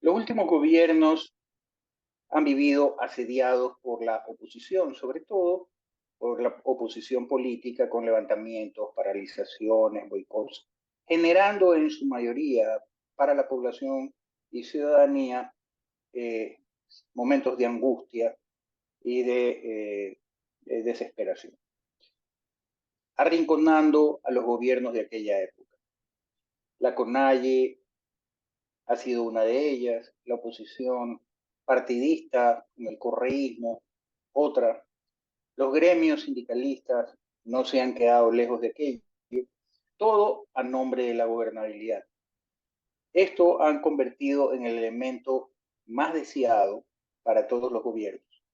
Los últimos gobiernos han vivido asediados por la oposición, sobre todo por la oposición política con levantamientos, paralizaciones, boicots, generando en su mayoría para la población y ciudadanía eh, momentos de angustia y de desesperación, arrinconando a los gobiernos de aquella época. La CONAIE ha sido una de ellas, la oposición partidista, el correísmo, otra. Los gremios sindicalistas no se han quedado lejos de aquello, todo a nombre de la gobernabilidad. Esto han convertido en el elemento más deseado para todos los gobiernos.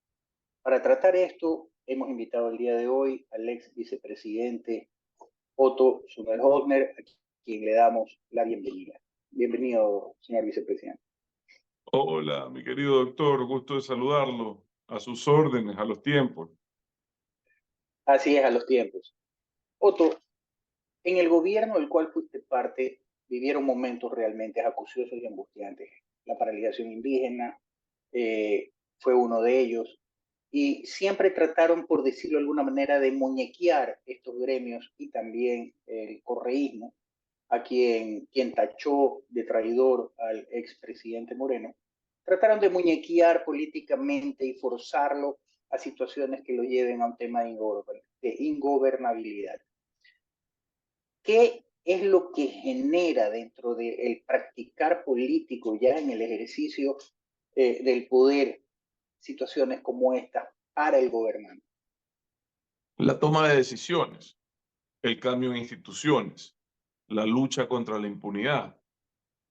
Para tratar esto, hemos invitado el día de hoy al ex vicepresidente Otto Sommerholder, a quien le damos la bienvenida. Bienvenido, señor vicepresidente. Hola, mi querido doctor, gusto de saludarlo. A sus órdenes, a los tiempos. Así es, a los tiempos. Otto, en el gobierno del cual fuiste parte, vivieron momentos realmente acuciosos y angustiantes. La paralización indígena fue uno de ellos. Y siempre trataron, por decirlo de alguna manera, de muñequear estos gremios y también el correísmo, a quien tachó de traidor al expresidente Moreno. Trataron de muñequear políticamente y forzarlo a situaciones que lo lleven a un tema de ingobernabilidad. ¿Qué es lo que genera dentro del practicar político ya en el ejercicio del poder situaciones como esta para el gobernante? La toma de decisiones, el cambio en instituciones, la lucha contra la impunidad,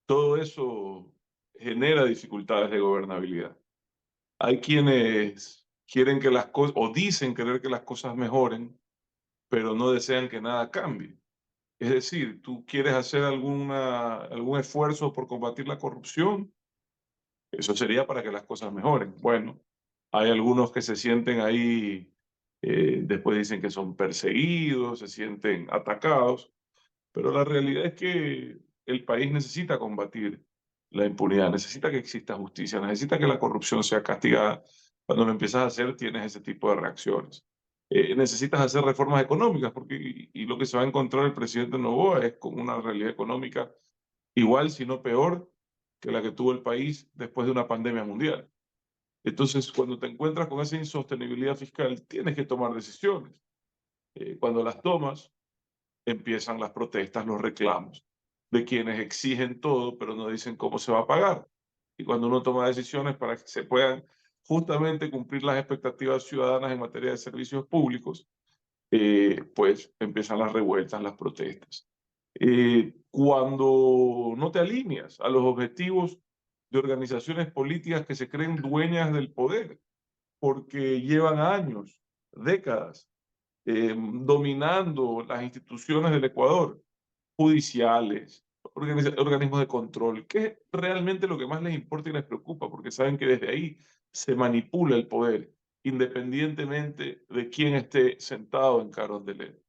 todo eso genera dificultades de gobernabilidad. Hay quienes quieren que las cosas, o dicen querer que las cosas mejoren, pero no desean que nada cambie. Es decir, tú quieres hacer algún esfuerzo por combatir la corrupción. Eso sería para que las cosas mejoren. Bueno, hay algunos que se sienten ahí, después dicen que son perseguidos, se sienten atacados, pero la realidad es que el país necesita combatir la impunidad, necesita que exista justicia, necesita que la corrupción sea castigada. Cuando lo empiezas a hacer, tienes ese tipo de reacciones. Necesitas hacer reformas económicas, porque y lo que se va a encontrar el presidente Noboa es con una realidad económica igual, si no peor, que la que tuvo el país después de una pandemia mundial. Entonces, cuando te encuentras con esa insostenibilidad fiscal, tienes que tomar decisiones. Cuando las tomas, empiezan las protestas, los reclamos de quienes exigen todo, pero no dicen cómo se va a pagar. Y cuando uno toma decisiones para que se puedan justamente cumplir las expectativas ciudadanas en materia de servicios públicos, pues empiezan las revueltas, las protestas. Cuando no te alineas a los objetivos de organizaciones políticas que se creen dueñas del poder, porque llevan años, décadas, dominando las instituciones del Ecuador, judiciales, organismos de control, que es realmente lo que más les importa y les preocupa, porque saben que desde ahí se manipula el poder, independientemente de quién esté sentado en Carondelet.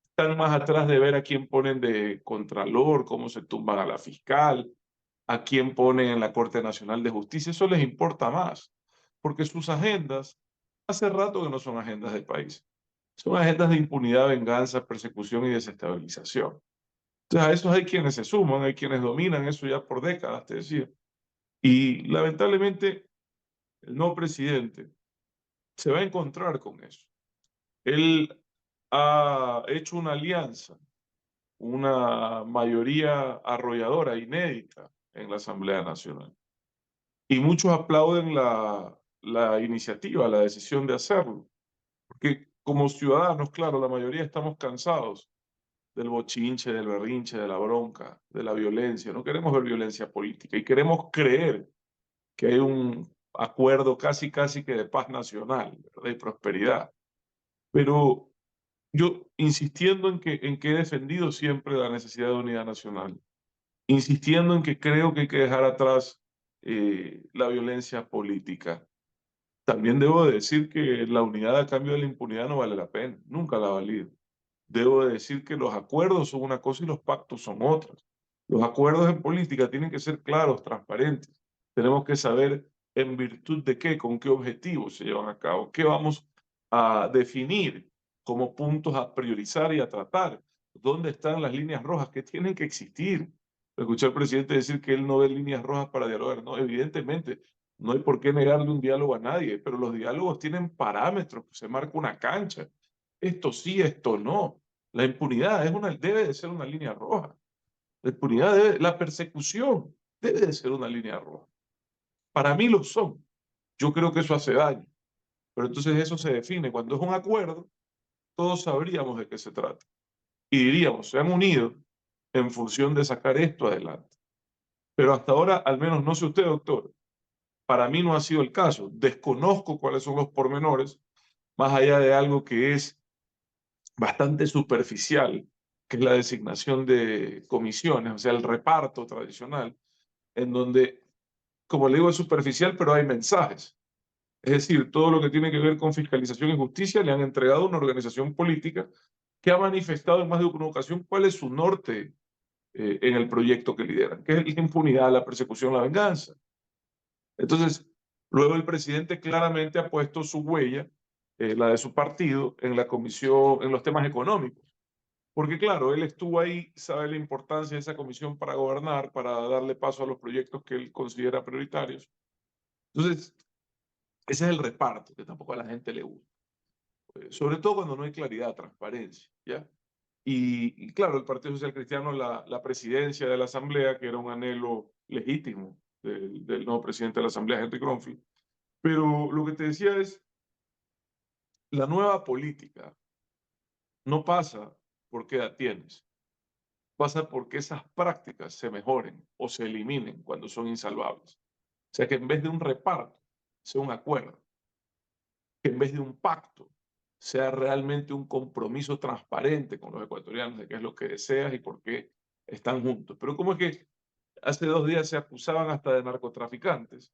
Están más atrás de ver a quién ponen de contralor, cómo se tumban a la fiscal, a quién ponen en la Corte Nacional de Justicia. Eso les importa más, porque sus agendas hace rato que no son agendas del país. Son agendas de impunidad, venganza, persecución y desestabilización. Entonces a esos hay quienes se suman, hay quienes dominan eso ya por décadas, te decía. Y lamentablemente el nuevo presidente se va a encontrar con eso. Él ha hecho una alianza, una mayoría arrolladora, inédita en la Asamblea Nacional. Y muchos aplauden la iniciativa, la decisión de hacerlo. Porque como ciudadanos, claro, la mayoría estamos cansados del bochinche, del berrinche, de la bronca, de la violencia. No queremos ver violencia política y queremos creer que hay un acuerdo casi, casi que de paz nacional, ¿verdad? Y prosperidad. Pero yo insistiendo en que he defendido siempre la necesidad de unidad nacional, insistiendo en que creo que hay que dejar atrás la violencia política. También debo de decir que la unidad a cambio de la impunidad no vale la pena, nunca la ha valido. Debo de decir que los acuerdos son una cosa y los pactos son otras. Los acuerdos en política tienen que ser claros, transparentes. Tenemos que saber en virtud de qué, con qué objetivos se llevan a cabo, qué vamos a definir como puntos a priorizar y a tratar, dónde están las líneas rojas que tienen que existir. Escuché al presidente decir que él no ve líneas rojas para dialogar. No, evidentemente, no hay por qué negarle un diálogo a nadie, pero los diálogos tienen parámetros, se marca una cancha. Esto sí, esto no. La impunidad debe de ser una línea roja. La impunidad la persecución debe de ser una línea roja. Para mí lo son. Yo creo que eso hace daño. Pero entonces eso se define. Cuando es un acuerdo, todos sabríamos de qué se trata. Y diríamos, se han unido en función de sacar esto adelante. Pero hasta ahora, al menos no sé usted, doctor, para mí no ha sido el caso. Desconozco cuáles son los pormenores, más allá de algo que es bastante superficial, que es la designación de comisiones, o sea, el reparto tradicional, en donde, como le digo, es superficial, pero hay mensajes. Es decir, todo lo que tiene que ver con fiscalización y justicia le han entregado a una organización política que ha manifestado en más de una ocasión cuál es su norte en el proyecto que lideran, que es la impunidad, la persecución, la venganza. Entonces, luego el presidente claramente ha puesto su huella, la de su partido, en la comisión, en los temas económicos. Porque claro, él estuvo ahí, sabe la importancia de esa comisión para gobernar, para darle paso a los proyectos que él considera prioritarios. Entonces, ese es el reparto que tampoco a la gente le gusta. Sobre todo cuando no hay claridad, transparencia, ¿ya? Y claro, el Partido Social Cristiano, la presidencia de la Asamblea, que era un anhelo legítimo del nuevo presidente de la Asamblea, Henry Kronfeld. Pero lo que te decía es, la nueva política no pasa por qué edad tienes, pasa porque esas prácticas se mejoren o se eliminen cuando son insalvables. O sea, que en vez de un reparto, sea un acuerdo, que en vez de un pacto, sea realmente un compromiso transparente con los ecuatorianos de qué es lo que deseas y por qué están juntos. Pero como es que hace 2 días se acusaban hasta de narcotraficantes.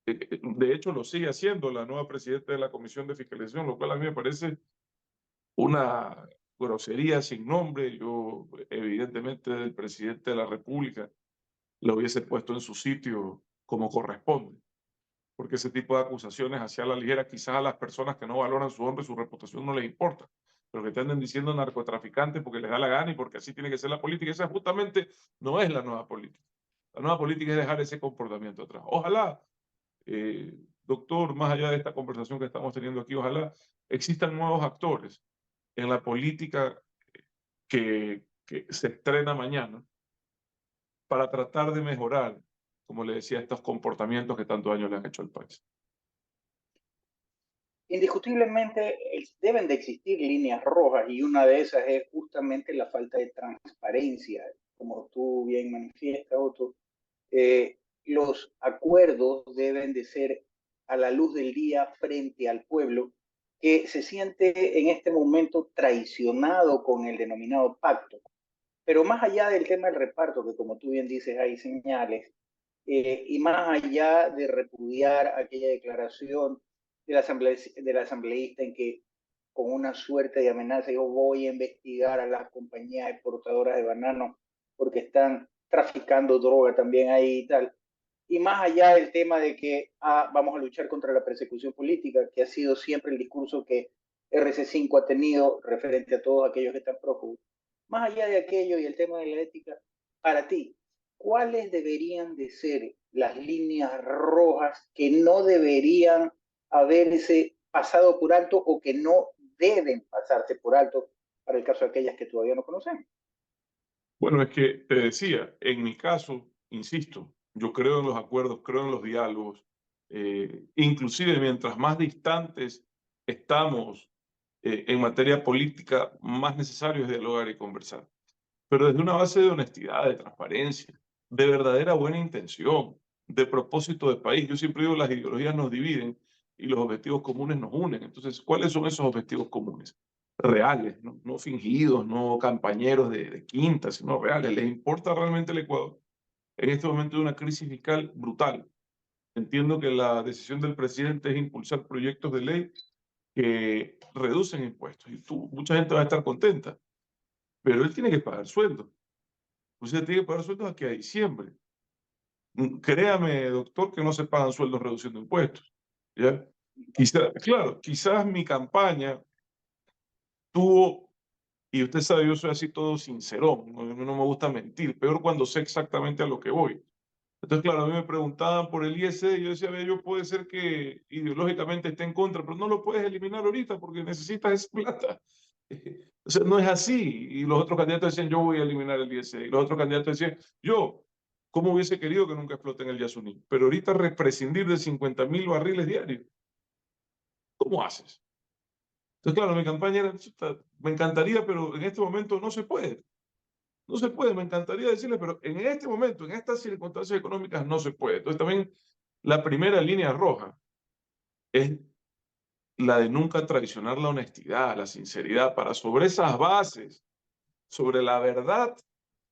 De hecho, lo sigue haciendo la nueva presidenta de la Comisión de Fiscalización, lo cual a mí me parece una grosería sin nombre. Yo, evidentemente, del presidente de la República lo hubiese puesto en su sitio como corresponde, porque ese tipo de acusaciones hacia la ligera, quizás a las personas que no valoran su honra y su reputación no les importa, pero que te anden diciendo narcotraficantes porque les da la gana y porque así tiene que ser la política, esa justamente no es la nueva política. La nueva política es dejar ese comportamiento atrás. Ojalá, doctor, más allá de esta conversación que estamos teniendo aquí, ojalá existan nuevos actores en la política que se estrena mañana para tratar de mejorar, como le decía, estos comportamientos que tanto daño le han hecho al país. Indiscutiblemente deben de existir líneas rojas y una de esas es justamente la falta de transparencia. Como tú bien manifiestas, Otto, los acuerdos deben de ser a la luz del día frente al pueblo que se siente en este momento traicionado con el denominado pacto. Pero más allá del tema del reparto, que como tú bien dices hay señales, y más allá de repudiar aquella declaración de la asambleísta en que con una suerte de amenaza yo voy a investigar a las compañías exportadoras de banano porque están traficando droga también ahí y tal. Y más allá del tema de que vamos a luchar contra la persecución política, que ha sido siempre el discurso que RC5 ha tenido referente a todos aquellos que están prófugos. Más allá de aquello y el tema de la ética, para ti, ¿cuáles deberían de ser las líneas rojas que no deberían haberse pasado por alto o que no deben pasarse por alto para el caso de aquellas que todavía no conocemos? Bueno, es que te decía, en mi caso, insisto, yo creo en los acuerdos, creo en los diálogos, inclusive mientras más distantes estamos en materia política, más necesario es dialogar y conversar, pero desde una base de honestidad, de transparencia, de verdadera buena intención, de propósito de país. Yo siempre digo, las ideologías nos dividen y los objetivos comunes nos unen. Entonces, ¿cuáles son esos objetivos comunes? Reales, no, no fingidos, no campañeros de quinta, sino reales. ¿Les importa realmente el Ecuador? En este momento de una crisis fiscal brutal. Entiendo que la decisión del presidente es impulsar proyectos de ley que reducen impuestos y mucha gente va a estar contenta, pero él tiene que pagar sueldos. Usted tiene que pagar sueldos aquí a diciembre. créame, doctor, que no se pagan sueldos reduciendo impuestos. ¿Ya? Claro, quizás mi campaña tuvo, y usted sabe, yo soy así todo sincerón, no me gusta mentir, peor cuando sé exactamente a lo que voy. Entonces, claro, a mí me preguntaban por el ISD y yo decía, yo puede ser que ideológicamente esté en contra, pero no lo puedes eliminar ahorita porque necesitas esa plata. O sea, no es así. Y los otros candidatos decían, yo voy a eliminar el ISD. Y los otros candidatos decían, yo, ¿cómo hubiese querido que nunca exploten el Yasuní? Pero ahorita prescindir de 50.000 barriles diarios, ¿cómo haces? Entonces, claro, mi campaña era, "Chuta, me encantaría, pero en este momento no se puede. No se puede, me encantaría decirle, pero en este momento, en estas circunstancias económicas, no se puede". Entonces, también la primera línea roja es la de nunca traicionar la honestidad, la sinceridad, para sobre esas bases, sobre la verdad,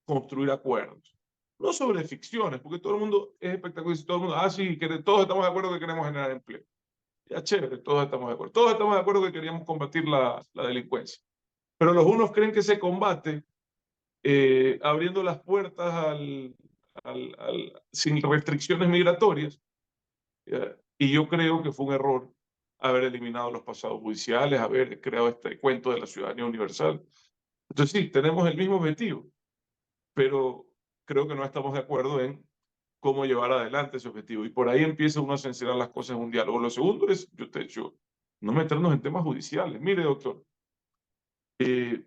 construir acuerdos. No sobre ficciones, porque todo el mundo es espectacular. Todo el mundo, sí, todos estamos de acuerdo que queremos generar empleo. Ya, chévere, todos estamos de acuerdo. Todos estamos de acuerdo que queríamos combatir la delincuencia. Pero los unos creen que se combate abriendo las puertas sin restricciones migratorias. ¿Ya? Y yo creo que fue un error haber eliminado los pasados judiciales, haber creado este cuento de la ciudadanía universal. Entonces sí, tenemos el mismo objetivo, pero creo que no estamos de acuerdo en cómo llevar adelante ese objetivo. Y por ahí empieza uno a sincerar las cosas en un diálogo. Lo segundo es, yo te he dicho, no meternos en temas judiciales. Mire, doctor, eh,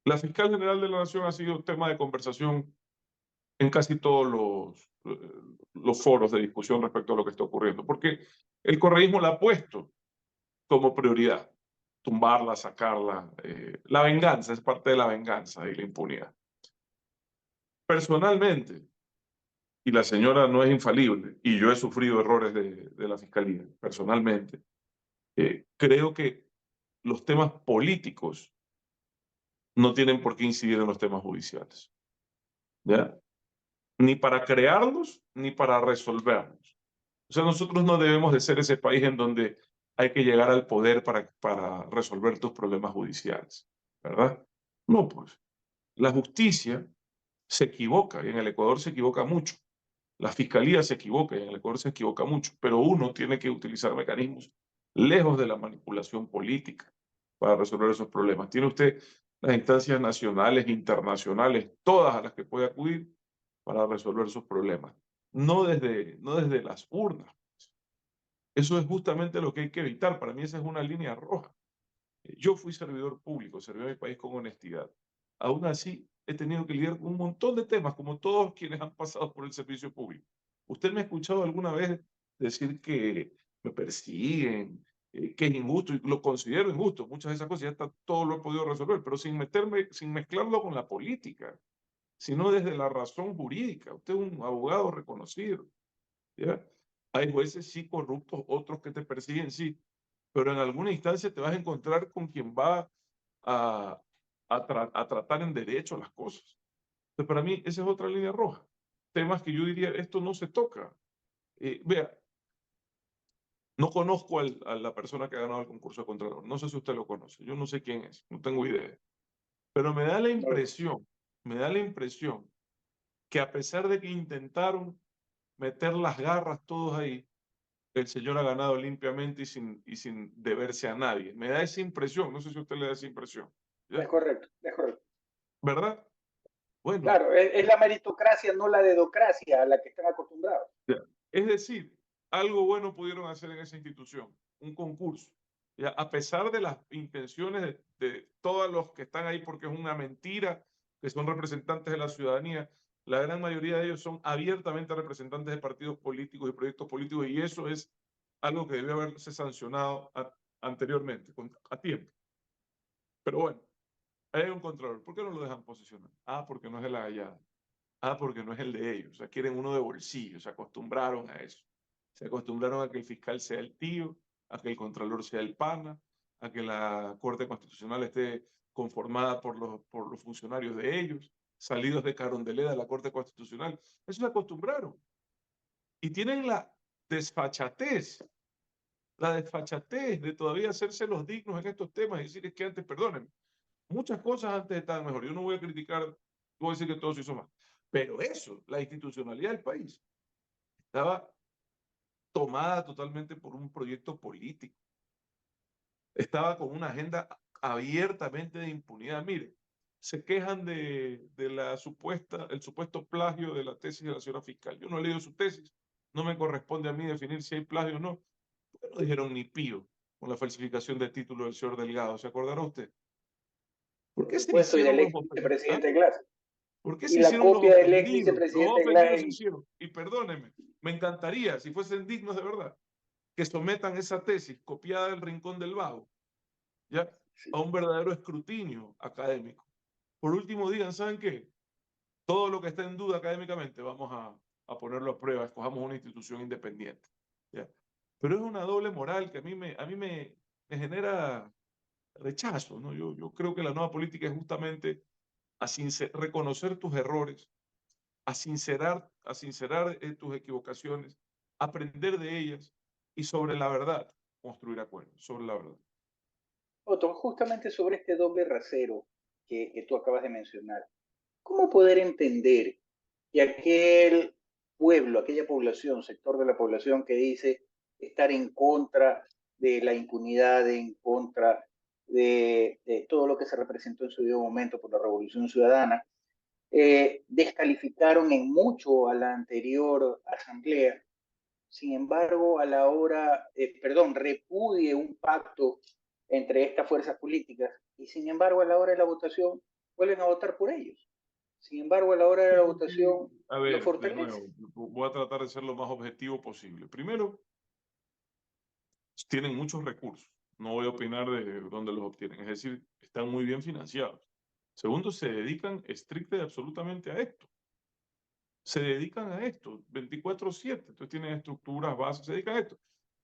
la fiscal general de la Nación ha sido tema de conversación en casi todos los foros de discusión respecto a lo que está ocurriendo, porque el correísmo la ha puesto como prioridad, tumbarla, sacarla. La venganza es parte de la venganza y la impunidad. Personalmente, y la señora no es infalible, y yo he sufrido errores de la fiscalía, personalmente, creo que los temas políticos no tienen por qué incidir en los temas judiciales, ¿ya? Ni para crearlos, ni para resolverlos. O sea, nosotros no debemos de ser ese país en donde hay que llegar al poder para resolver tus problemas judiciales, ¿verdad? No, pues, la justicia se equivoca y en el Ecuador se equivoca mucho. La fiscalía se equivoca y en el Ecuador se equivoca mucho, pero uno tiene que utilizar mecanismos lejos de la manipulación política para resolver esos problemas. Tiene usted las instancias nacionales, internacionales, todas a las que puede acudir para resolver sus problemas. No desde las urnas. Eso es justamente lo que hay que evitar. Para mí esa es una línea roja. Yo fui servidor público, serví a mi país con honestidad. Aún así, he tenido que lidiar con un montón de temas, como todos quienes han pasado por el servicio público. ¿Usted me ha escuchado alguna vez decir que me persiguen, que es injusto? Y lo considero injusto. Muchas de esas cosas ya está, todo lo he podido resolver, pero sin mezclarlo con la política, sino desde la razón jurídica. Usted es un abogado reconocido, ¿ya? Hay jueces sí corruptos, otros que te persiguen sí, pero en alguna instancia te vas a encontrar con quien va a, a tratar en derecho las cosas. Entonces, para mí, esa es otra línea roja. Temas que yo diría, esto no se toca. Vea, no conozco a la persona que ha ganado el concurso de Contralor. No sé si usted lo conoce. Yo no sé quién es, no tengo idea. Pero me da la impresión que a pesar de que intentaron meter las garras todos ahí, el señor ha ganado limpiamente y sin deberse a nadie. Me da esa impresión, no sé si a usted le da esa impresión. Es ¿Ya? correcto, es correcto. ¿Verdad? Bueno, Claro, es la meritocracia, no la dedocracia a la que están acostumbrados. ya. Es decir, algo bueno pudieron hacer en esa institución, un concurso. ¿Ya? A pesar de las intenciones de todos los que están ahí, porque es una mentira, que son representantes de la ciudadanía, la gran mayoría de ellos son abiertamente representantes de partidos políticos y proyectos políticos, y eso es algo que debió haberse sancionado anteriormente, a tiempo. Pero bueno, ahí hay un control. ¿Por qué no lo dejan posicionar? Porque no es de la Gallada. Porque no es el de ellos. O sea, quieren uno de bolsillo. Se acostumbraron a eso. Se acostumbraron a que el fiscal sea el tío, a que el contralor sea el pana, a que la Corte Constitucional esté conformada por los funcionarios de ellos, salidos de Carondelet de la Corte Constitucional. Eso se acostumbraron. Y tienen desfachatez, la desfachatez de todavía hacerse los dignos en estos temas y decir es que antes, perdonen, muchas cosas antes estaban mejor. Yo no voy a criticar, voy a decir que todo se hizo mal. Pero eso, la institucionalidad del país, Estaba tomada totalmente por un proyecto político. Estaba con una agenda abiertamente de impunidad. Mire, se quejan de el supuesto plagio de la tesis de la señora fiscal. Yo no he leído su tesis, no me corresponde a mí definir si hay plagio o no. Pero no dijeron ni pío con la falsificación de título del señor Delgado, ¿se acordará usted? ¿Por Por qué se supuesto, y hicieron del los ex ofendidos? ¿Ah? vicepresidente de clase. ¿Por qué Y se la hicieron los copia del ex ofendidos? Los vicepresidente de ofendidos se clase. hicieron. Y perdónenme, me encantaría, si fuesen dignos de verdad, que sometan esa tesis copiada del Rincón del Vago, ¿ya? Sí. A un verdadero escrutinio académico. Por último, digan, ¿saben qué? Todo lo que está en duda académicamente vamos a ponerlo a prueba, escojamos una institución independiente, ¿ya? Pero es una doble moral que a mí me genera rechazo, ¿no? Yo creo que la nueva política es justamente reconocer tus errores, a sincerar tus equivocaciones, aprender de ellas y sobre la verdad construir acuerdos, sobre la verdad. Otto, justamente sobre este doble rasero que tú acabas de mencionar, ¿cómo poder entender que aquel pueblo, aquella población, sector de la población que dice estar en contra de la impunidad, en contra de todo lo que se representó en su debido momento por la Revolución Ciudadana, descalificaron en mucho a la anterior asamblea? Sin embargo, a la hora, perdón, repudie un pacto entre estas fuerzas políticas y sin embargo a la hora de la votación vuelven a votar por ellos. Sin embargo, a la hora de la votación A lo ver, de fortalece. nuevo, voy a tratar de ser lo más objetivo posible. Primero, tienen muchos recursos. No voy a opinar de dónde los obtienen. Es decir, están muy bien financiados. Segundo, se dedican estricta y absolutamente a esto. Se dedican a esto 24/7. Entonces tienen estructuras, bases, se dedican a esto.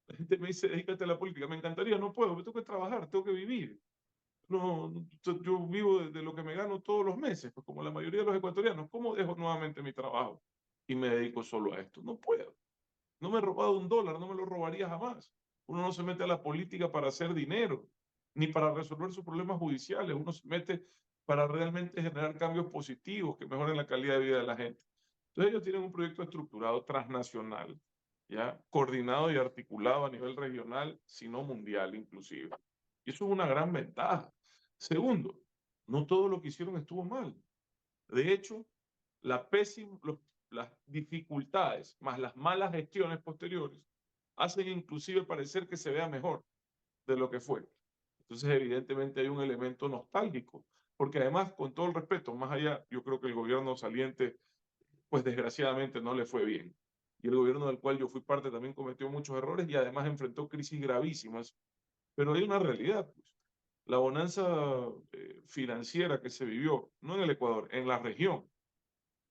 La gente me dice, dedícate a la política. Me encantaría, no puedo, me tengo que trabajar, tengo que vivir. No, yo vivo de lo que me gano todos los meses, pues como la mayoría de los ecuatorianos. ¿Cómo dejo nuevamente mi trabajo y me dedico solo a esto? No puedo. No me he robado un dólar, no me lo robaría jamás. Uno no se mete a la política para hacer dinero, ni para resolver sus problemas judiciales. Uno se mete para realmente generar cambios positivos que mejoren la calidad de vida de la gente. Entonces ellos tienen un proyecto estructurado transnacional, ya coordinado y articulado a nivel regional, si no mundial inclusive. Y eso es una gran ventaja. Segundo, no todo lo que hicieron estuvo mal. De hecho, las dificultades más las malas gestiones posteriores hacen inclusive parecer que se vea mejor de lo que fue. Entonces, evidentemente hay un elemento nostálgico, porque además, con todo el respeto, más allá, yo creo que el gobierno saliente, pues desgraciadamente no le fue bien. Y el gobierno del cual yo fui parte también cometió muchos errores y además enfrentó crisis gravísimas. Pero hay una realidad, pues. La bonanza financiera que se vivió, no en el Ecuador, en la región,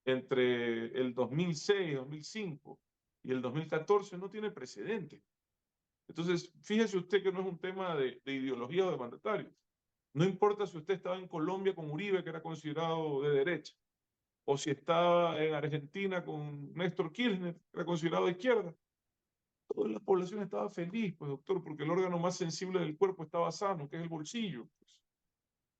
entre el 2006, 2005 y el 2014 no tiene precedente. Entonces, fíjese usted que no es un tema de ideología o de mandatarios. No importa si usted estaba en Colombia con Uribe, que era considerado de derecha, o si estaba en Argentina con Néstor Kirchner, que era considerado de izquierda. Toda la población estaba feliz, pues doctor, porque el órgano más sensible del cuerpo estaba sano, que es el bolsillo. Pues.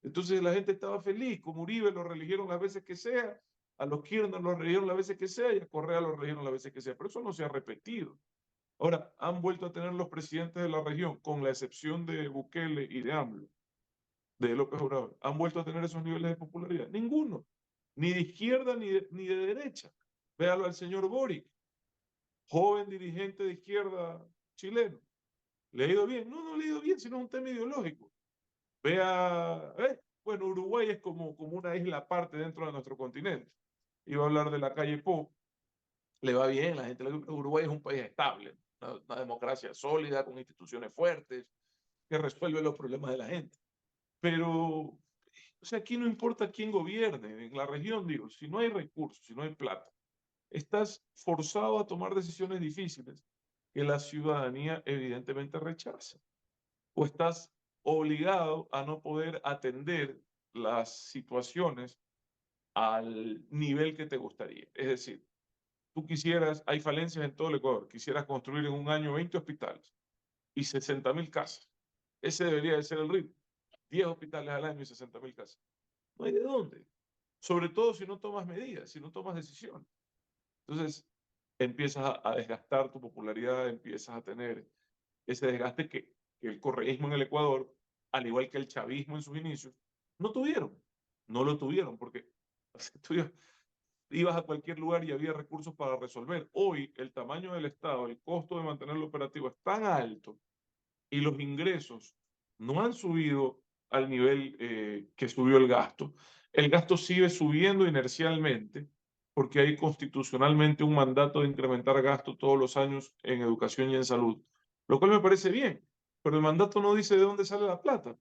Entonces la gente estaba feliz, como Uribe lo reeligieron las veces que sea, a los Kirchner lo reeligieron las veces que sea y a Correa lo reeligieron las veces que sea, pero eso no se ha repetido. Ahora, han vuelto a tener los presidentes de la región, con la excepción de Bukele y de AMLO, de López Obrador, han vuelto a tener esos niveles de popularidad. Ninguno, ni de izquierda ni de derecha. Véalo al señor Boric, joven dirigente de izquierda chileno. ¿Le ha ido bien? No, no le ha ido bien, sino es un tema ideológico. Vea, bueno, Uruguay es como una isla aparte dentro de nuestro continente. Iba a hablar de la calle Po, le va bien, la gente, Uruguay es un país estable, una democracia sólida, con instituciones fuertes, que resuelve los problemas de la gente. Pero, o sea, aquí no importa quién gobierne, en la región, digo, si no hay recursos, si no hay plata, estás forzado a tomar decisiones difíciles que la ciudadanía evidentemente rechaza. O estás obligado a no poder atender las situaciones al nivel que te gustaría. Es decir, tú quisieras, hay falencias en todo el Ecuador, quisieras construir en un año 20 hospitales y 60.000 casas. Ese debería de ser el ritmo. 10 hospitales al año y 60.000 casas. No hay de dónde. Sobre todo si no tomas medidas, si no tomas decisiones. Entonces, empiezas a desgastar tu popularidad, empiezas a tener ese desgaste que el correísmo en el Ecuador, al igual que el chavismo en sus inicios, no tuvieron. No lo tuvieron porque tú ibas a cualquier lugar y había recursos para resolver. Hoy el tamaño del Estado, el costo de mantenerlo operativo es tan alto y los ingresos no han subido al nivel que subió el gasto. El gasto sigue subiendo inercialmente porque hay constitucionalmente un mandato de incrementar gasto todos los años en educación y en salud, lo cual me parece bien, pero el mandato no dice de dónde sale la plata.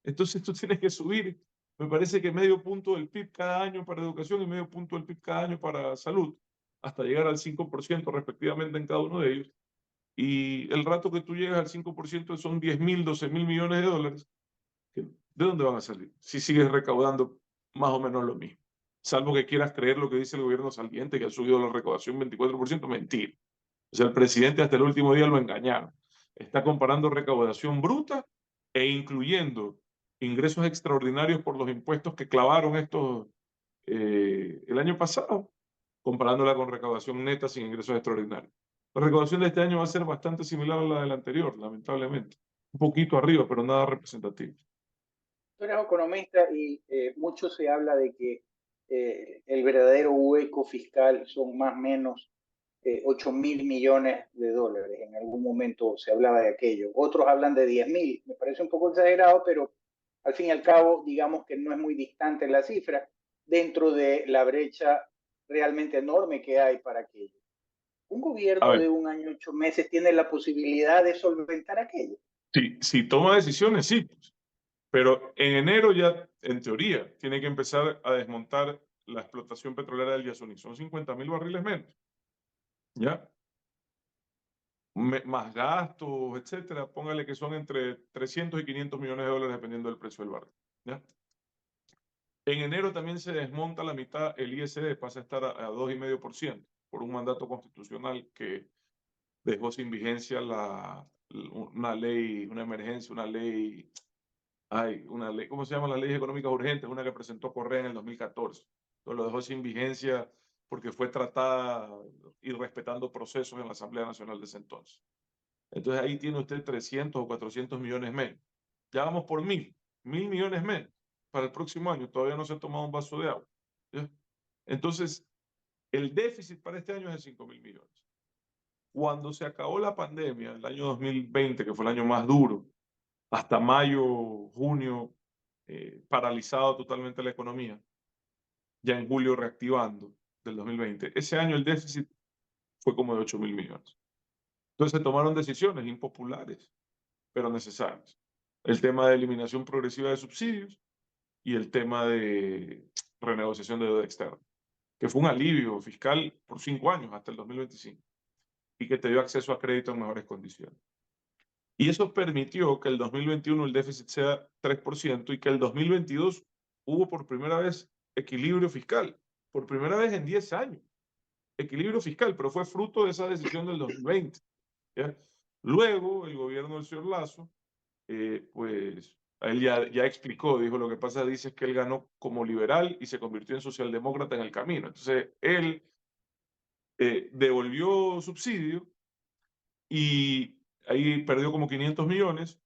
Entonces tú tienes que subir, me parece que medio punto del PIB cada año para educación y medio punto del PIB cada año para salud, hasta llegar al 5% respectivamente en cada uno de ellos. Y el rato que tú llegas al 5% son 10.000, 12.000 millones de dólares. ¿De dónde van a salir? Si sigues recaudando más o menos lo mismo. Salvo que quieras creer lo que dice el gobierno saliente, que ha subido la recaudación 24%, mentira. O sea, el presidente hasta el último día lo engañaron. Está comparando recaudación bruta e incluyendo ingresos extraordinarios por los impuestos que clavaron estos el año pasado, comparándola con recaudación neta sin ingresos extraordinarios. La recaudación de este año va a ser bastante similar a la del anterior, lamentablemente. Un poquito arriba, pero nada representativo. Tú eres economista y mucho se habla de que el verdadero hueco fiscal son más o menos 8.000 millones de dólares. En algún momento se hablaba de aquello. Otros hablan de 10.000. Me parece un poco exagerado, pero al fin y al cabo, digamos que no es muy distante la cifra dentro de la brecha realmente enorme que hay para aquello. Un A gobierno ver, de 1 año, 8 meses tiene la posibilidad de solventar aquello. si toma decisiones, sí, pues. Pero en enero ya, en teoría, tiene que empezar a desmontar la explotación petrolera del Yasuní. Son 50.000 barriles menos, ¿ya? Más gastos, etcétera. Póngale que son entre 300 y 500 millones de dólares dependiendo del precio del barril, ¿ya? En enero también se desmonta la mitad, el ISD pasa a estar a 2,5% por un mandato constitucional que dejó sin vigencia una ley, una emergencia, una ley, ¿cómo se llama? Las leyes económicas urgentes, una que presentó Correa en el 2014. Entonces lo dejó sin vigencia porque fue tratada y respetando procesos en la Asamblea Nacional de ese entonces. Entonces ahí tiene usted 300 o 400 millones menos. Ya vamos por 1.000 millones menos para el próximo año. Todavía no se ha tomado un vaso de agua. ¿Ya? Entonces, el déficit para este año es de 5.000 millones. Cuando se acabó la pandemia, el año 2020, que fue el año más duro, hasta mayo, junio, paralizado totalmente la economía, ya en julio reactivando del 2020. Ese año el déficit fue como de 8.000 millones. Entonces se tomaron decisiones impopulares, pero necesarias. El tema de eliminación progresiva de subsidios y el tema de renegociación de deuda externa, que fue un alivio fiscal por 5 años hasta el 2025 y que te dio acceso a crédito en mejores condiciones. Y eso permitió que el 2021 el déficit sea 3% y que el 2022 hubo por primera vez equilibrio fiscal, por primera vez en 10 años. Equilibrio fiscal, pero fue fruto de esa decisión del 2020. ¿Ya? Luego, el gobierno del señor Lazo, pues, él ya explicó, dijo, lo que pasa, dice, es que él ganó como liberal y se convirtió en socialdemócrata en el camino. Entonces, él devolvió subsidio y ahí perdió como 500 millones,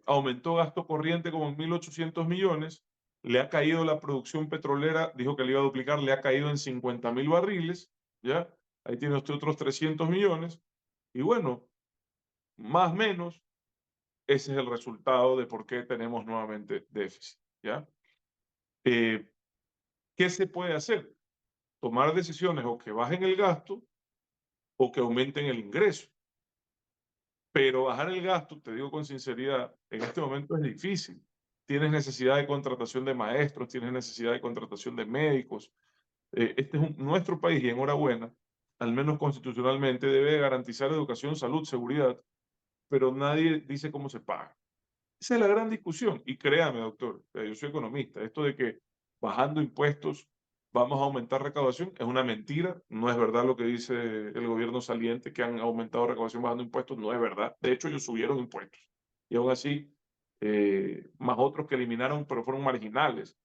aumentó gasto corriente como en 1.800 millones, le ha caído la producción petrolera, dijo que le iba a duplicar, le ha caído en 50.000 barriles, ¿ya? Ahí tiene usted otros 300 millones, y bueno, más o menos, ese es el resultado de por qué tenemos nuevamente déficit, ¿ya? Eh, ¿Qué se puede hacer? Tomar decisiones o que bajen el gasto o que aumenten el ingreso. Pero bajar el gasto, te digo con sinceridad, en este momento es difícil. Tienes necesidad de contratación de maestros, tienes necesidad de contratación de médicos. Este es nuestro país y enhorabuena, al menos constitucionalmente, debe garantizar educación, salud, seguridad, pero nadie dice cómo se paga. Esa es la gran discusión. Y créame, doctor, yo soy economista, esto de que bajando impuestos vamos a aumentar recaudación es una mentira. No es verdad lo que dice el gobierno saliente, que han aumentado recaudación bajando impuestos. No es verdad. De hecho, ellos subieron impuestos. Y aún así, más otros que eliminaron, pero fueron marginales.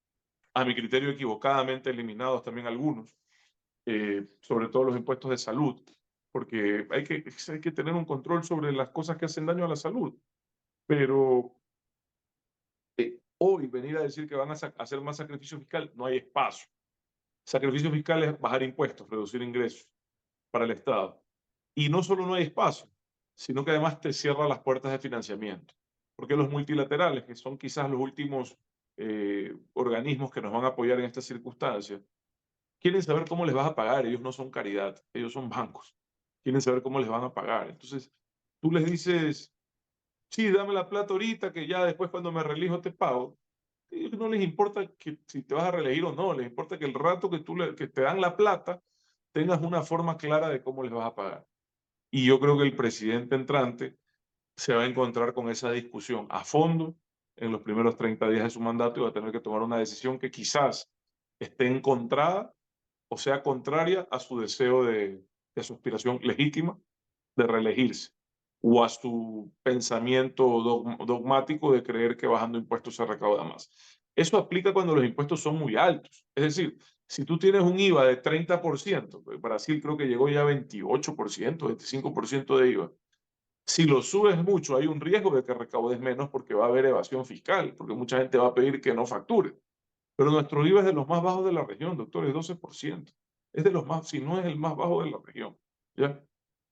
A mi criterio, equivocadamente eliminados también algunos. sobre todo los impuestos de salud, porque hay que tener un control sobre las cosas que hacen daño a la salud. Pero hoy venir a decir que van a hacer más sacrificio fiscal, no hay espacio. Sacrificio fiscal es bajar impuestos, reducir ingresos para el Estado. Y no solo no hay espacio, sino que además te cierra las puertas de financiamiento. Porque los multilaterales, que son quizás los últimos organismos que nos van a apoyar en estas circunstancias, quieren saber cómo les vas a pagar. Ellos no son caridad, ellos son bancos. Quieren saber cómo les van a pagar. Entonces, tú les dices, sí, dame la plata ahorita, que ya después cuando me reelijo te pago. A ellos no les importa que, si te vas a reelegir o no, les importa que el rato que te dan la plata, tengas una forma clara de cómo les vas a pagar. Y yo creo que el presidente entrante se va a encontrar con esa discusión a fondo en los primeros 30 días de su mandato y va a tener que tomar una decisión que quizás esté encontrada o sea contraria a su deseo de su aspiración legítima de reelegirse o a su pensamiento dogmático de creer que bajando impuestos se recauda más. Eso aplica cuando los impuestos son muy altos. Es decir, si tú tienes un IVA de 30%, Brasil creo que llegó ya a 28%, 25% de IVA. Si lo subes mucho, hay un riesgo de que recaudes menos porque va a haber evasión fiscal, porque mucha gente va a pedir que no facture. Pero nuestro IVA es de los más bajos de la región, doctor, es 12%. Es de los más, si no es el más bajo de la región. ¿Ya?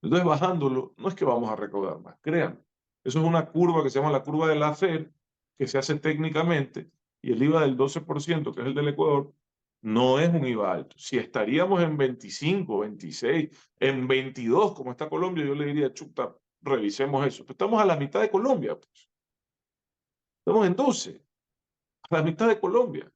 Entonces, bajándolo, no es que vamos a recaudar más, crean. Eso es una curva que se llama la curva de Laffer, que se hace técnicamente, y el IVA del 12%, que es el del Ecuador, no es un IVA alto. Si estaríamos en 25, 26, en 22, como está Colombia, yo le diría, chuta, revisemos eso. Pero estamos a la mitad de Colombia, pues. Estamos en 12, a la mitad de Colombia.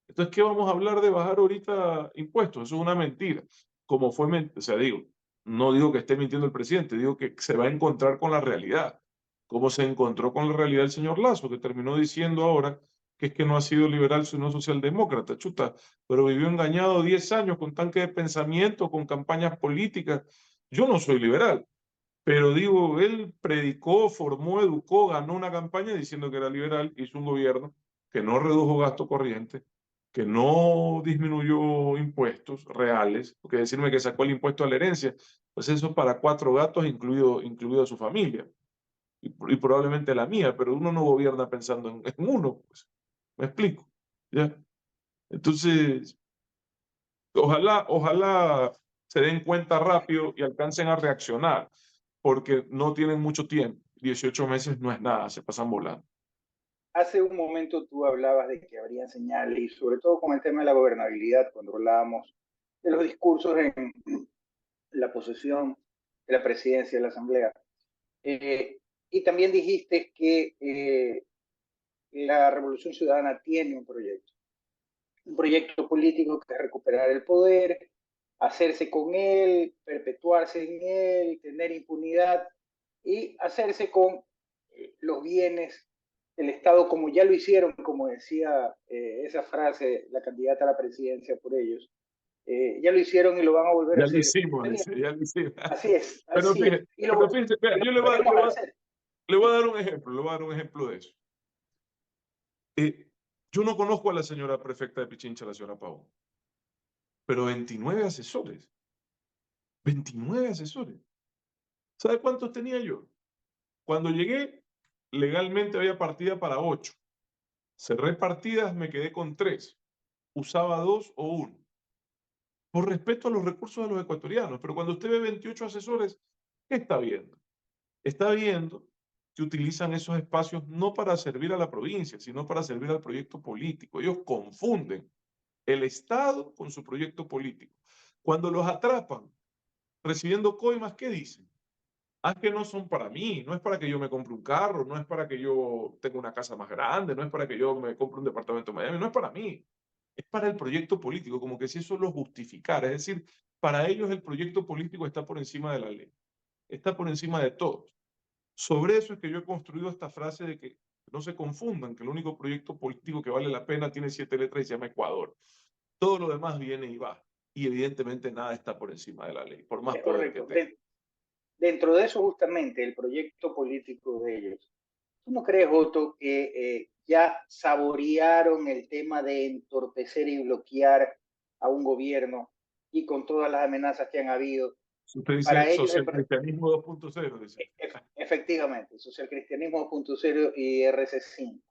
Entonces, ¿qué vamos a hablar de bajar ahorita impuestos? Eso es una mentira. Como fue, o sea, digo, no digo que esté mintiendo el presidente, digo que se va a encontrar con la realidad. Como se encontró con la realidad el señor Lazo, que terminó diciendo ahora que es que no ha sido liberal, sino socialdemócrata, chuta, pero vivió engañado 10 años con tanque de pensamiento, con campañas políticas. Yo no soy liberal, pero digo, él predicó, formó, educó, ganó una campaña diciendo que era liberal, hizo un gobierno que no redujo gasto corriente, que no disminuyó impuestos reales, porque decirme que sacó el impuesto a la herencia, pues eso para 4 gatos, incluido su familia, y probablemente la mía, pero uno no gobierna pensando en uno, pues. ¿Me explico? ¿Ya? Entonces, ojalá se den cuenta rápido y alcancen a reaccionar, porque no tienen mucho tiempo. 18 meses no es nada, se pasan volando. Hace un momento tú hablabas de que habría señales y sobre todo con el tema de la gobernabilidad, cuando hablábamos de los discursos en la posesión de la presidencia de la Asamblea. Y también dijiste que la Revolución Ciudadana tiene un proyecto político que es recuperar el poder, hacerse con él, perpetuarse en él, tener impunidad y hacerse con los bienes del Estado, como ya lo hicieron, como decía esa frase, la candidata a la presidencia por ellos. Ya lo hicieron y lo van a volver a Ya lo hacer. hicimos, dice, ya lo hicimos. Así es, Pero así es. fíjese, pero fíjese, vea, Y lo yo volveremos a hacer. le voy a dar un ejemplo, le voy a dar un ejemplo de eso. Yo no conozco a la señora prefecta de Pichincha, la señora Pau, pero 29 asesores, 29 asesores. ¿Sabe cuántos tenía yo? Cuando llegué, legalmente había partida para 8. Cerré partidas, me quedé con 3. Usaba 2 o 1. Por respeto a los recursos de los ecuatorianos. Pero cuando usted ve 28 asesores, ¿qué está viendo? Está viendo que utilizan esos espacios no para servir a la provincia, sino para servir al proyecto político. Ellos confunden el Estado con su proyecto político. Cuando los atrapan recibiendo coimas, ¿qué dicen? Ah, que no son para mí, no es para que yo me compre un carro, no es para que yo tenga una casa más grande, no es para que yo me compre un departamento en Miami, no es para mí, es para el proyecto político, como que si eso lo justificara. Es decir, para ellos el proyecto político está por encima de la ley, está por encima de todo. Sobre eso es que yo he construido esta frase de que no se confundan, que el único proyecto político que vale la pena tiene 7 letras y se llama Ecuador. Todo lo demás viene y va. Y evidentemente nada está por encima de la ley, por más Es poder que correcto. tenga. Dentro de eso, justamente, el proyecto político de ellos. ¿Tú no crees, Otto, que ya saborearon el tema de entorpecer y bloquear a un gobierno y con todas las amenazas que han habido. Usted Para dice ellos, socialcristianismo 2.0, dice. efectivamente, socialcristianismo 2.0 y RC5.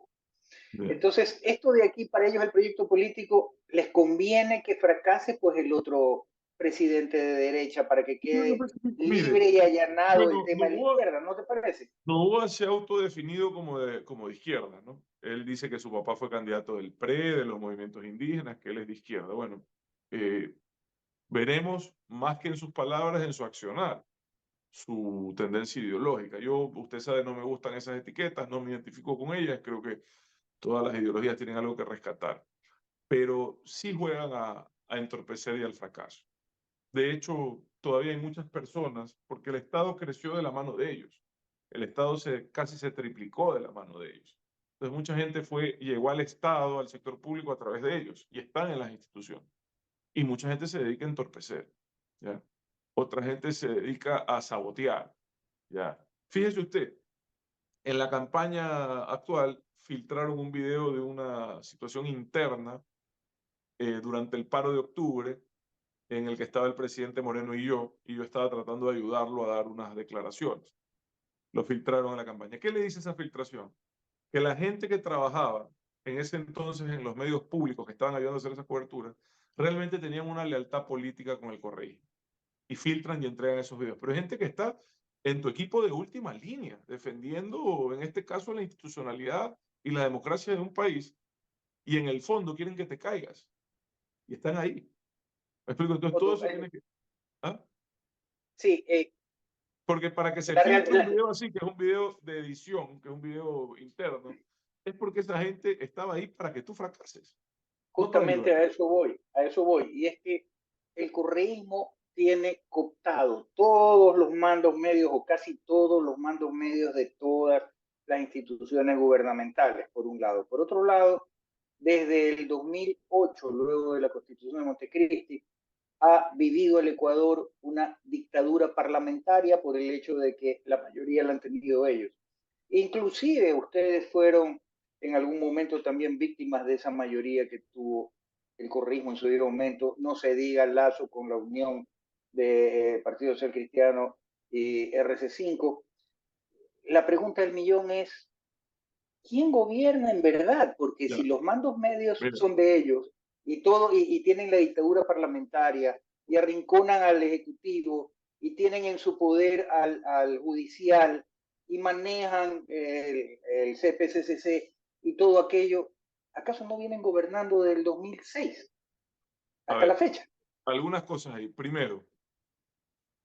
Bien. Entonces, esto de aquí, para ellos el proyecto político, les conviene que fracase pues el otro presidente de derecha para que quede Mire, libre y allanado el bueno, tema de la izquierda, ¿no te parece? Novoa se ha autodefinido como de izquierda, ¿no? Él dice que su papá fue candidato del PRE, de los movimientos indígenas, que él es de izquierda. Bueno, eh, veremos más que en sus palabras, en su accionar, su tendencia ideológica. Usted sabe, no me gustan esas etiquetas, no me identifico con ellas, creo que todas las ideologías tienen algo que rescatar, pero sí juegan a entorpecer y al fracaso. De hecho, todavía hay muchas personas, porque el Estado creció de la mano de ellos. El Estado casi se triplicó de la mano de ellos. Entonces, mucha gente llegó al Estado, al sector público a través de ellos y están en las instituciones. Y mucha gente se dedica a entorpecer, ¿ya? Otra gente se dedica a sabotear, ¿ya? Fíjese usted, en la campaña actual filtraron un video de una situación interna durante el paro de octubre en el que estaba el presidente Moreno y yo estaba tratando de ayudarlo a dar unas declaraciones. Lo filtraron en la campaña. ¿Qué le dice esa filtración? Que la gente que trabajaba en ese entonces en los medios públicos que estaban ayudando a hacer esa cobertura, realmente tenían una lealtad política con el correísmo. Y filtran y entregan esos videos. Pero hay gente que está en tu equipo de última línea, defendiendo, en este caso, la institucionalidad y la democracia de un país, y en el fondo quieren que te caigas. Y están ahí. ¿Me explico? Entonces todo Otto, eso tiene que... ¿Ah? sí, Porque para que se la, real- filtre un la- video así, que es un video de edición, que es un video interno, es porque esa gente estaba ahí para que tú fracases, no para justamente ayudar. a eso voy, y es que el correísmo tiene cooptado todos los mandos medios o casi todos los mandos medios de todas las instituciones gubernamentales, por un lado. Por otro lado, desde el 2008, luego de la Constitución de Montecristi, ha vivido el Ecuador una dictadura parlamentaria por el hecho de que la mayoría la han tenido ellos. Inclusive ustedes fueron en algún momento también víctimas de esa mayoría que tuvo el correísmo en su debido momento. No se diga el lazo con la unión de Partido Social Cristiano y RC5. La pregunta del millón es, ¿quién gobierna en verdad? Porque Ya, si los mandos medios mira, son de ellos y todo y tienen la dictadura parlamentaria y arrinconan al ejecutivo y tienen en su poder al judicial y manejan el CPCCC y todo aquello, ¿acaso no vienen gobernando del 2006 a hasta la ver, fecha? algunas cosas ahí. Primero,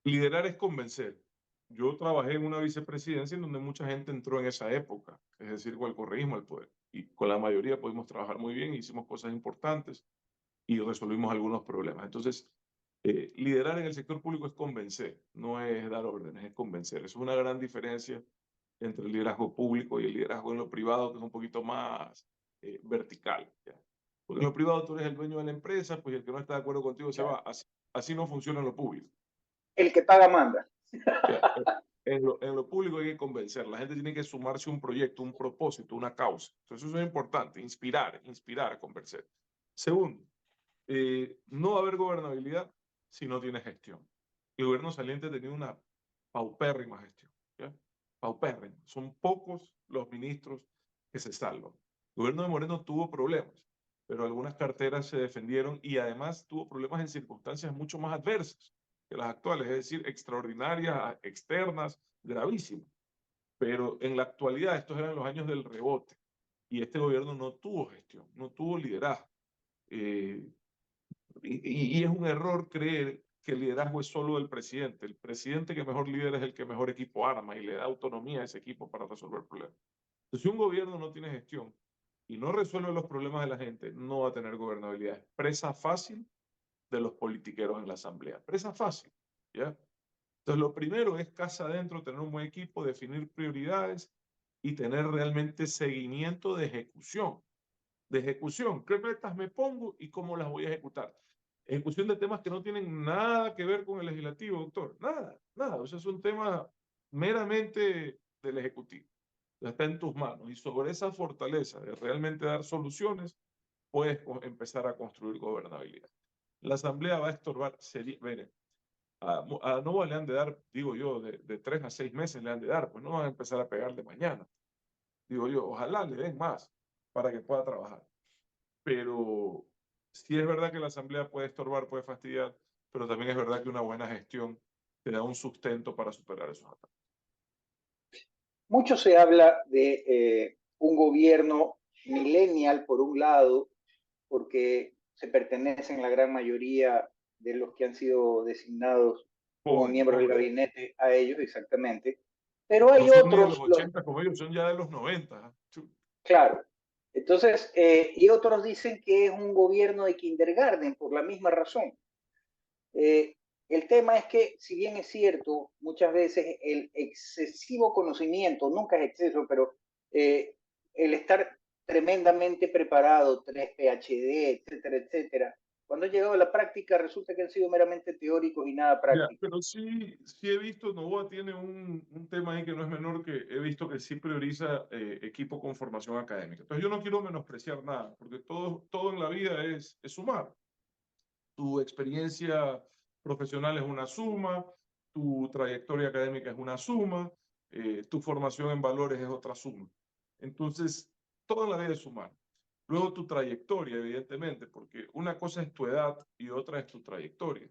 liderar es convencer. Yo trabajé en una vicepresidencia en donde mucha gente entró en esa época, es decir, con el correísmo al poder. Y con la mayoría pudimos trabajar muy bien, hicimos cosas importantes y resolvimos algunos problemas. Entonces, liderar en el sector público es convencer, no es dar órdenes, es convencer. Eso es una gran diferencia entre el liderazgo público y el liderazgo en lo privado, que es un poquito más vertical, ¿ya? Porque en lo privado tú eres el dueño de la empresa, pues el que no está de acuerdo contigo se va. Así no funciona en lo público. El que paga manda. ¿Ya? En lo público hay que convencer. La gente tiene que sumarse a un proyecto, un propósito, una causa. Entonces eso es importante, inspirar a convencer. Segundo, no va a haber gobernabilidad si no tiene gestión. El gobierno saliente ha tenido una paupérrima gestión, ¿ya? Paupérrima. Son pocos los ministros que se salvan. El gobierno de Moreno tuvo problemas, pero algunas carteras se defendieron y además tuvo problemas en circunstancias mucho más adversas que las actuales, es decir, extraordinarias, externas, gravísimas. Pero en la actualidad estos eran los años del rebote y este gobierno no tuvo gestión, no tuvo liderazgo. Eh, y es un error creer que el liderazgo es solo del presidente. El presidente que mejor lidera es el que mejor equipo arma y le da autonomía a ese equipo para resolver problemas. Entonces, si un gobierno no tiene gestión y no resuelve los problemas de la gente, no va a tener gobernabilidad. Es presa fácil de los politiqueros en la asamblea. Presa fácil, ¿ya? Entonces, lo primero es casa adentro, tener un buen equipo, definir prioridades y tener realmente seguimiento de ejecución. De ejecución, ¿qué metas me pongo y cómo las voy a ejecutar? Ejecución de temas que no tienen nada que ver con el legislativo, doctor. Nada, nada. O sea, es un tema meramente del ejecutivo. Está en tus manos. Y sobre esa fortaleza de realmente dar soluciones, puedes empezar a construir gobernabilidad. La Asamblea va a estorbar. Mire, a Novoa le han de dar, digo yo, de 3 a 6 meses le han de dar, pues no van a empezar a pegarle mañana. Digo yo, ojalá le den más para que pueda trabajar. Pero sí es verdad que la Asamblea puede estorbar, puede fastidiar, pero también es verdad que una buena gestión te da un sustento para superar esos ataques. Mucho se habla de un gobierno millennial, por un lado, porque se pertenecen la gran mayoría de los que han sido designados como Jóvenes, miembros del jóvenes. gabinete a ellos, exactamente. Pero No hay son ni de los otros, 80 como ellos, son ya de los 90. claro. Entonces, y otros dicen que es un gobierno de kindergarten por la misma razón. Eh, el tema es que, si bien es cierto, muchas veces el excesivo conocimiento, nunca es exceso, pero el estar tremendamente preparado, 3 PhD, etcétera, etcétera, cuando ha llegado a la práctica resulta que han sido meramente teóricos y nada Ya, prácticos. pero sí he visto, Novoa tiene un tema ahí que no es menor, que he visto que sí prioriza equipo con formación académica. Entonces yo no quiero menospreciar nada, porque todo en la vida es sumar. Tu experiencia profesional es una suma, tu trayectoria académica es una suma, tu formación en valores es otra suma. Entonces, todo en la vida es sumar. Luego tu trayectoria, evidentemente, porque una cosa es tu edad y otra es tu trayectoria.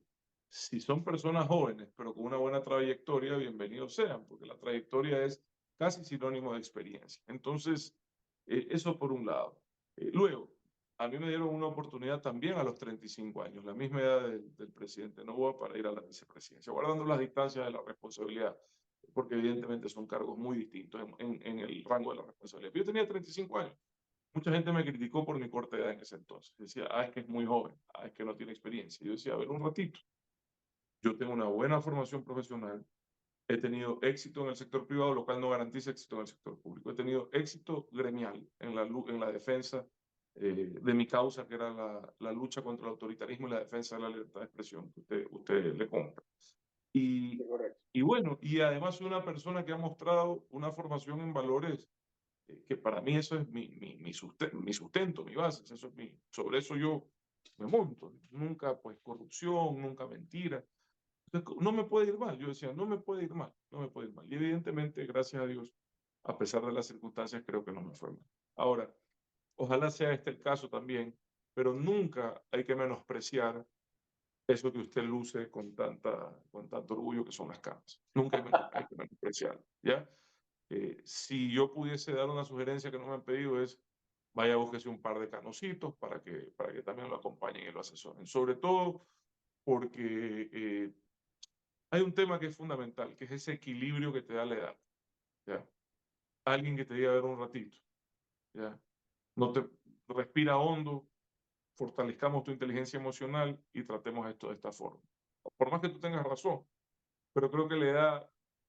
Si son personas jóvenes, pero con una buena trayectoria, bienvenidos sean, porque la trayectoria es casi sinónimo de experiencia. Entonces, eso por un lado. Luego, a mí me dieron una oportunidad también a los 35 años, la misma edad del presidente Noboa, para ir a la vicepresidencia, guardando las distancias de la responsabilidad, porque evidentemente son cargos muy distintos en el rango de la responsabilidad. Yo tenía 35 años. Mucha gente me criticó por mi corta edad en ese entonces. Decía, es que es muy joven, es que no tiene experiencia. Yo decía, a ver, un ratito. Yo tengo una buena formación profesional, he tenido éxito en el sector privado, lo cual no garantiza éxito en el sector público. He tenido éxito gremial en la defensa de mi causa, que era la lucha contra el autoritarismo y la defensa de la libertad de expresión, que usted le compra. Sí, Y, correcto. y bueno, y además soy una persona que ha mostrado una formación en valores que para mí eso es mi sustento, mi base, eso es sobre eso yo me monto. Nunca pues corrupción, nunca mentira. Entonces, no me puede ir mal. Yo decía, no me puede ir mal, no me puede ir mal. Y evidentemente, gracias a Dios, a pesar de las circunstancias, creo que no me fue mal. Ahora, ojalá sea este el caso también, pero nunca hay que menospreciar eso que usted luce con tanto orgullo, que son las canas. Nunca hay que menospreciarlo, ¿ya? Si yo pudiese dar una sugerencia que no me han pedido es, vaya, búsquese un par de canositos para que también lo acompañen y lo asesoren. Sobre todo porque hay un tema que es fundamental, que es ese equilibrio que te da la edad, ¿ya? Alguien que te diga, a ver, un ratito, ¿ya? No te respira hondo, fortalezcamos tu inteligencia emocional y tratemos esto de esta forma. Por más que tú tengas razón, pero creo que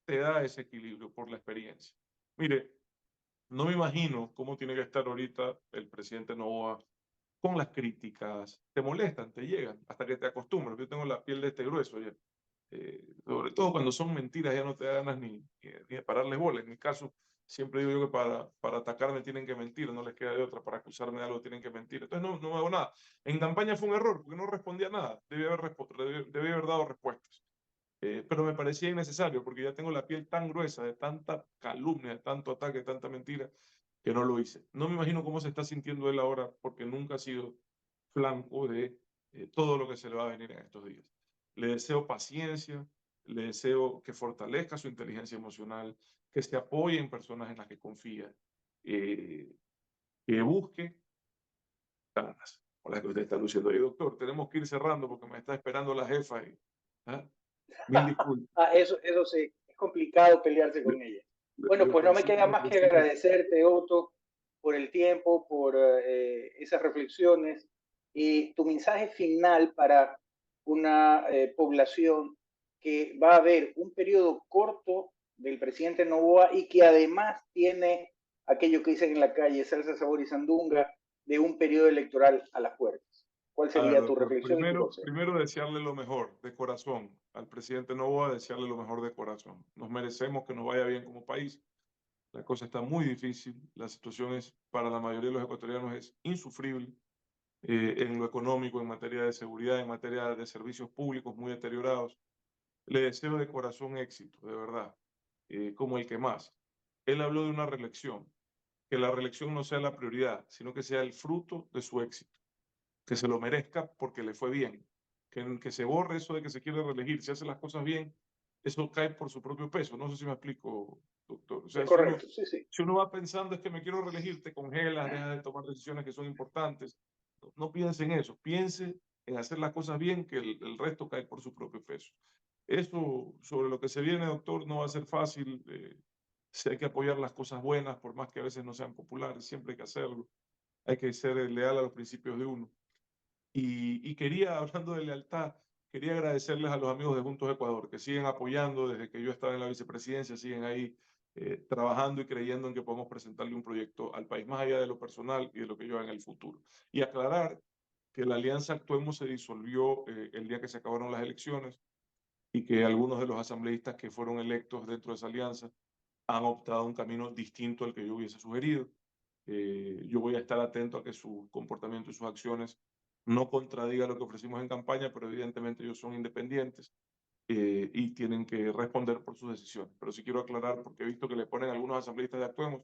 te da ese equilibrio por la experiencia. Mire, no me imagino cómo tiene que estar ahorita el presidente Noboa con las críticas. Te molestan, te llegan, hasta que te acostumbras. Yo tengo la piel de este grueso ya. Sobre todo cuando son mentiras, ya no te da ganas ni de pararles bola. En mi caso, siempre digo yo que para atacarme tienen que mentir, no les queda de otra, para acusarme de algo tienen que mentir. Entonces no hago nada. En campaña fue un error, porque no respondía nada. Debía haber dado respuestas. Pero me parecía innecesario, porque ya tengo la piel tan gruesa de tanta calumnia, de tanto ataque, de tanta mentira, que no lo hice. No me imagino cómo se está sintiendo él ahora, porque nunca ha sido flanco de todo lo que se le va a venir en estos días. Le deseo paciencia, le deseo que fortalezca su inteligencia emocional, que se apoye en personas en las que confía, eh, que busque ganas, con las que usted está luciendo. Y doctor, tenemos que ir cerrando porque me está esperando la jefa. ¿Ah? Mil disculpas. Eso sí, es complicado pelearse con ella. Bueno, Le pues no me ofrecí, queda le más que ofrecí que agradecerte, Otto, por el tiempo, por esas reflexiones y tu mensaje final para una población que va a ver un periodo corto del presidente Novoa y que además tiene aquello que dicen en la calle, salsa, sabor y sandunga, de un periodo electoral a las puertas. ¿Cuál A ver, sería tu doctor, reflexión y tu consejo? primero desearle lo mejor de corazón al presidente Noboa, desearle lo mejor de corazón. Nos merecemos que nos vaya bien como país. La cosa está muy difícil, la situación es, para la mayoría de los ecuatorianos es insufrible. en lo económico, en materia de seguridad, en materia de servicios públicos muy deteriorados. Le deseo de corazón éxito, de verdad, como el que más. Él habló de una reelección, que la reelección no sea la prioridad, sino que sea el fruto de su éxito, que se lo merezca porque le fue bien, que se borre eso de que se quiere reelegir, si hace las cosas bien, eso cae por su propio peso. No sé si me explico, doctor. O Es sea, correcto, sí, sí. si uno va pensando es que me quiero reelegir, te congelas, dejas de tomar decisiones que son importantes. No, no piense en eso, piense en hacer las cosas bien, que el resto cae por su propio peso. Eso sobre lo que se viene, doctor, no va a ser fácil. Si hay que apoyar las cosas buenas, por más que a veces no sean populares, siempre hay que hacerlo. Hay que ser leal a los principios de uno. Y quería, hablando de lealtad, quería agradecerles a los amigos de Juntos Ecuador, que siguen apoyando desde que yo estaba en la vicepresidencia, siguen ahí trabajando y creyendo en que podemos presentarle un proyecto al país, más allá de lo personal y de lo que yo haga en el futuro. Y aclarar que la alianza Actuemos se disolvió el día que se acabaron las elecciones y que algunos de los asambleístas que fueron electos dentro de esa alianza han optado un camino distinto al que yo hubiese sugerido. Yo voy a estar atento a que su comportamiento y sus acciones no contradiga lo que ofrecimos en campaña, pero evidentemente ellos son independientes y tienen que responder por sus decisiones. Pero sí quiero aclarar, porque he visto que le ponen algunos asambleístas de Actuemos.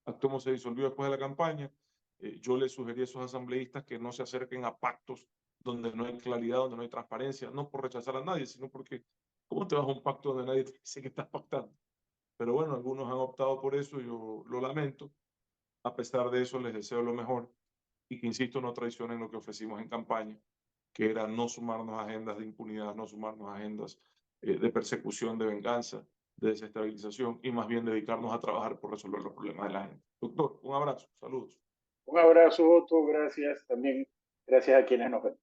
Actuemos se disolvió después de la campaña. Yo les sugerí a esos asambleístas que no se acerquen a pactos donde no hay claridad, donde no hay transparencia, no por rechazar a nadie, sino porque ¿cómo te vas a un pacto donde nadie te dice que estás pactando? Pero bueno, algunos han optado por eso, yo lo lamento. A pesar de eso, les deseo lo mejor y que, insisto, no traicionen lo que ofrecimos en campaña, que era no sumarnos a agendas de impunidad, no sumarnos a agendas de persecución, de venganza, de desestabilización y más bien dedicarnos a trabajar por resolver los problemas de la gente. Doctor, un abrazo, saludos. Un abrazo, Otto, gracias también, gracias a quienes nos ven.